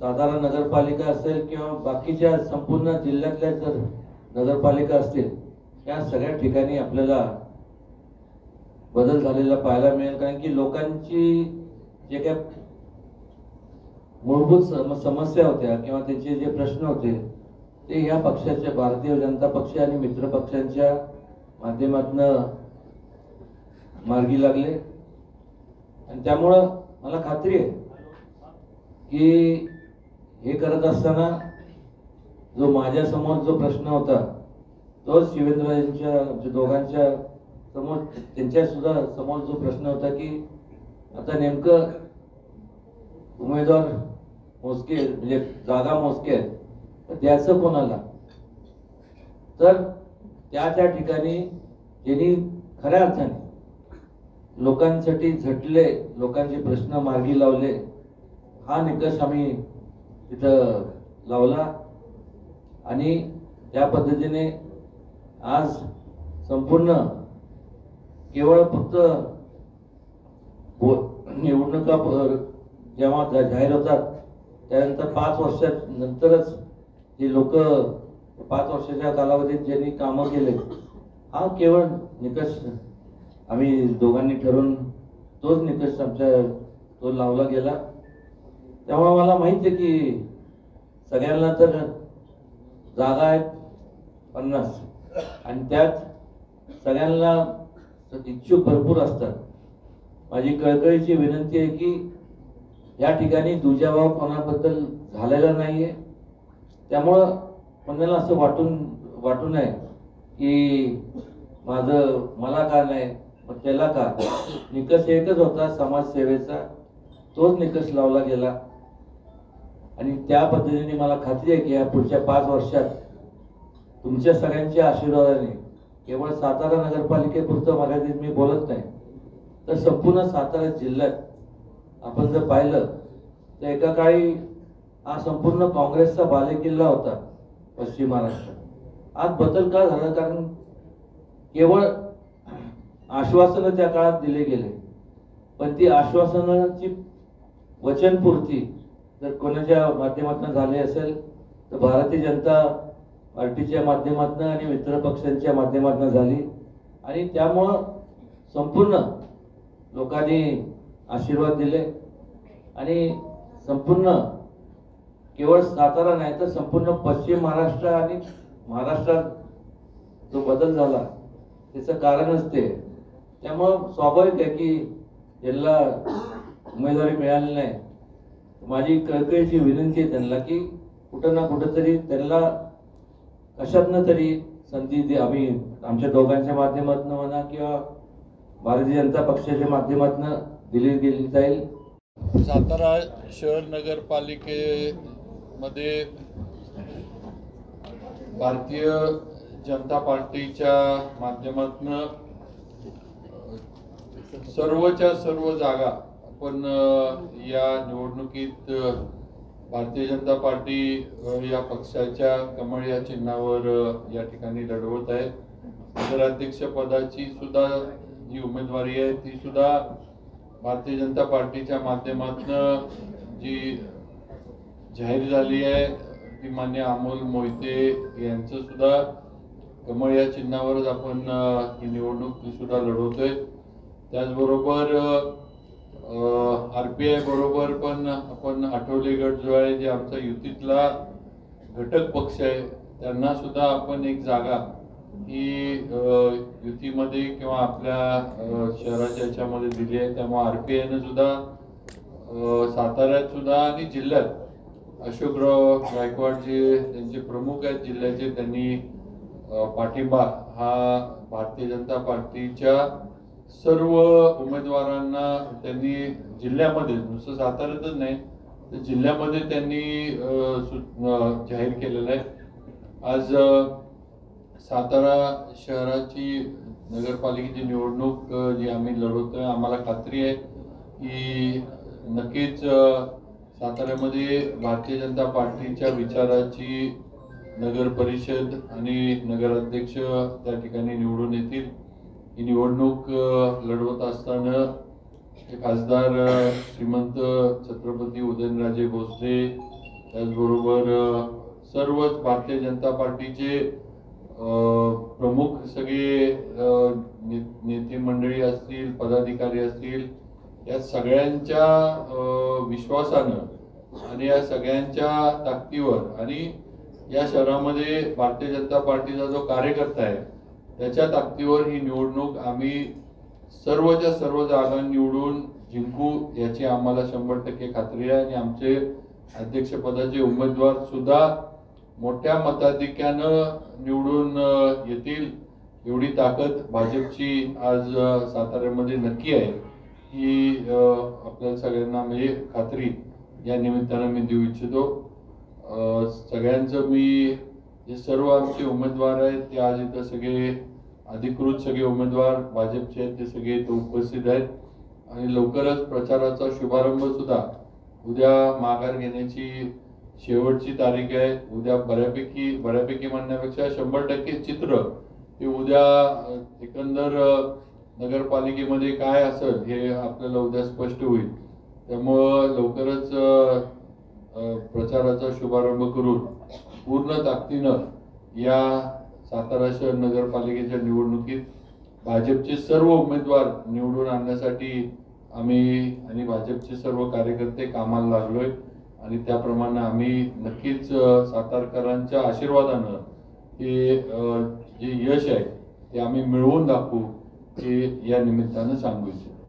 सातारा नगरपालिका असेल किंवा बाकीच्या संपूर्ण जिल्ह्यातल्या जर नगरपालिका असतील, या सगळ्या ठिकाणी आपल्याला बदल झालेला पाहायला मिळेल. कारण की लोकांची जे काही मूलभूत समस्या होत्या किंवा त्यांचे जे प्रश्न होते ते या पक्षाच्या, भारतीय जनता पक्ष आणि मित्र पक्षांच्या माध्यमातून मार्गी लागले. आणि त्यामुळं मला खात्री आहे की हे करत असताना जो माझ्या समोर जो प्रश्न होता तोच शिवेंद्रजींच्या दोघांच्या समोर, त्यांच्या सुद्धा समोर जो प्रश्न होता की आता नेमकं उमेदवार मोजके, म्हणजे जागा मोजके आहेत, तर द्यायचं कोणाला. तर त्या ठिकाणी ज्यांनी खऱ्या अर्थाने लोकांसाठी झटले, लोकांचे प्रश्न मार्गी लावले, हा निकष आम्ही तिथं लावला. आणि त्या पद्धतीने आज संपूर्ण केवळ फक्त निवडणुका जेव्हा जाहीर होतात त्यानंतर 5 वर्षानंतरच जे लोक 5 वर्षाच्या कालावधीत ज्यांनी कामं केले, हा केवळ निकष आम्ही दोघांनी ठरवून तोच निकष तो लावला गेला. त्यामुळे मला माहिती आहे की सगळ्यांना तर जागा आहेत 50 आणि त्यात सगळ्यांना इच्छुक भरपूर असतात. माझी कळकळीची विनंती आहे की या ठिकाणी दुजाभाव कोणाबद्दल झालेला नाहीये. त्यामुळं कोणाला असं वाटू नये की मला का नाही, मग त्याला का. निकष एकच होता समाजसेवेचा, तोच निकष लावला गेला. आणि त्या पद्धतीने मला खात्री आहे की या पुढच्या 5 वर्षात तुमच्या सगळ्यांच्या आशीर्वादाने केवळ सातारा नगरपालिकेपुरतं मर्यादित मी बोलत नाही, तर संपूर्ण सातारा जिल्ह्यात आपण जर पाहिलं तर एका काळी हा संपूर्ण काँग्रेसचा बालेकिल्ला होता पश्चिम महाराष्ट्रात. आज बदल का झाला, कारण केवळ आश्वासनं त्या काळात दिले गेले, पण ती आश्वासनाची वचनपूर्ती जर कोणाच्या माध्यमातून झाली असेल तर भारतीय जनता पार्टीच्या माध्यमातून आणि मित्र पक्षांच्या माध्यमातून झाली. आणि त्यामुळं संपूर्ण लोकांनी आशीर्वाद दिले आणि संपूर्ण केवळ सातारा नाही तर संपूर्ण पश्चिम महाराष्ट्र आणि महाराष्ट्रात जो बदल झाला त्याचं कारणच ते. त्यामुळं स्वाभाविक आहे की ज्यांना उमेदवारी मिळाली नाही, माझी कळकळीची विनंती आहे त्यांना की कुठं ना कुठंतरी त्यांना कशातनं तरी संधी दे. आम्ही आमच्या दोघांच्या माध्यमातून म्हणा किंवा भारतीय जनता पक्षाच्या माध्यमातून दिली गेली जाईल. सातारा शहर नगरपालिकेमध्ये भारतीय जनता पार्टीच्या माध्यमातून सर्वच्या सर्व जागा आपण या निवडणुकीत भारतीय जनता पार्टी या पक्षाच्या कमळ या चिन्हावर या ठिकाणी लढवत आहे. नगराध्यक्ष पदाची सुद्धा जी उमेदवारी आहे ती सुद्धा भारतीय जनता पार्टीच्या माध्यमातून जी जाहीर झाली आहे ती मान्य अमोल मोहिते यांचं सुद्धा कमळ या चिन्हावरच आपण ही निवडणूक सुद्धा लढवतोय. त्याचबरोबर RPI बरोबर पण आपण आठवले गट जो आहे जे आमचा युतीतला घटक पक्ष आहे त्यांना सुद्धा आपण एक जागा ही युतीमध्ये किंवा आपल्या शहराच्या याच्यामध्ये दिली आहे. त्यामुळे RPI ने सुद्धा साताऱ्यात सुद्धा आणि जिल्ह्यात अशोकराव गायकवाड जे त्यांचे प्रमुख आहेत जिल्ह्याचे, त्यांनी पाठिंबा हा भारतीय जनता पार्टीच्या सर्व उमेदवारांना त्यांनी जिल्ह्यामध्ये, नुसतं साताऱ्यातच नाही तर जिल्ह्यामध्ये त्यांनी जाहीर केलेलं आहे. आज सातारा शहराची नगरपालिकेची निवडणूक जी आम्ही लढवतोय, आम्हाला खात्री आहे की नक्कीच साताऱ्यामध्ये भारतीय जनता पार्टीच्या विचाराची नगर परिषद आणि नगराध्यक्ष त्या ठिकाणी निवडून येतील. ही निवडणूक लढवत असताना खासदार श्रीमंत छत्रपती उदयनराजे भोसले त्याचबरोबर सर्वच भारतीय जनता पार्टीचे प्रमुख सगळे नेते मंडळी असतील, पदाधिकारी असतील, या सगळ्यांच्या विश्वासानं आणि या सगळ्यांच्या ताकदीवर आणि या शहरामध्ये भारतीय जनता पार्टीचा जो कार्यकर्ता आहे त्याच्या ताकदीवर ही निवडणूक आम्ही सर्वच्या सर्व जागा निवडून जिंकू याची आम्हाला 100% खात्री आहे. आणि आमचे अध्यक्षपदाचे उमेदवार सुद्धा मोठ्या मताधिक्यानं निवडून येतील एवढी ताकद भाजपची आज साताऱ्यामध्ये नक्की आहे, ही आपल्या सगळ्यांना म्हणजे खात्री या निमित्तानं मी देऊ इच्छितो. सगळ्यांचं मी जे सर्व आमचे उमेदवार आहेत ते आज इथं सगळे अधिकृत सगळे उमेदवार भाजपचे आहेत ते सगळे इथं उपस्थित आहेत आणि लवकरच प्रचाराचा शुभारंभ सुद्धा उद्या माघार घेण्याची शेवटची तारीख आहे. उद्या बऱ्यापैकी म्हणण्यापेक्षा 100% चित्र हे उद्या एकंदर नगरपालिकेमध्ये काय असेल हे आपल्याला उद्या स्पष्ट होईल. त्यामुळं लवकरच प्रचाराचा शुभारंभ करून पूर्ण ताकदीनं या सातारा शहर नगरपालिकेच्या निवडणुकीत भाजपचे सर्व उमेदवार निवडून आणण्यासाठी आम्ही आणि भाजपचे सर्व कार्यकर्ते कामाला लागलोय आणि त्याप्रमाणे आम्ही नक्कीच सातारकरांच्या आशीर्वादानं हे जे यश आहे ते आम्ही मिळवून दाखवू हे या निमित्तानं सांगू इच्छितो.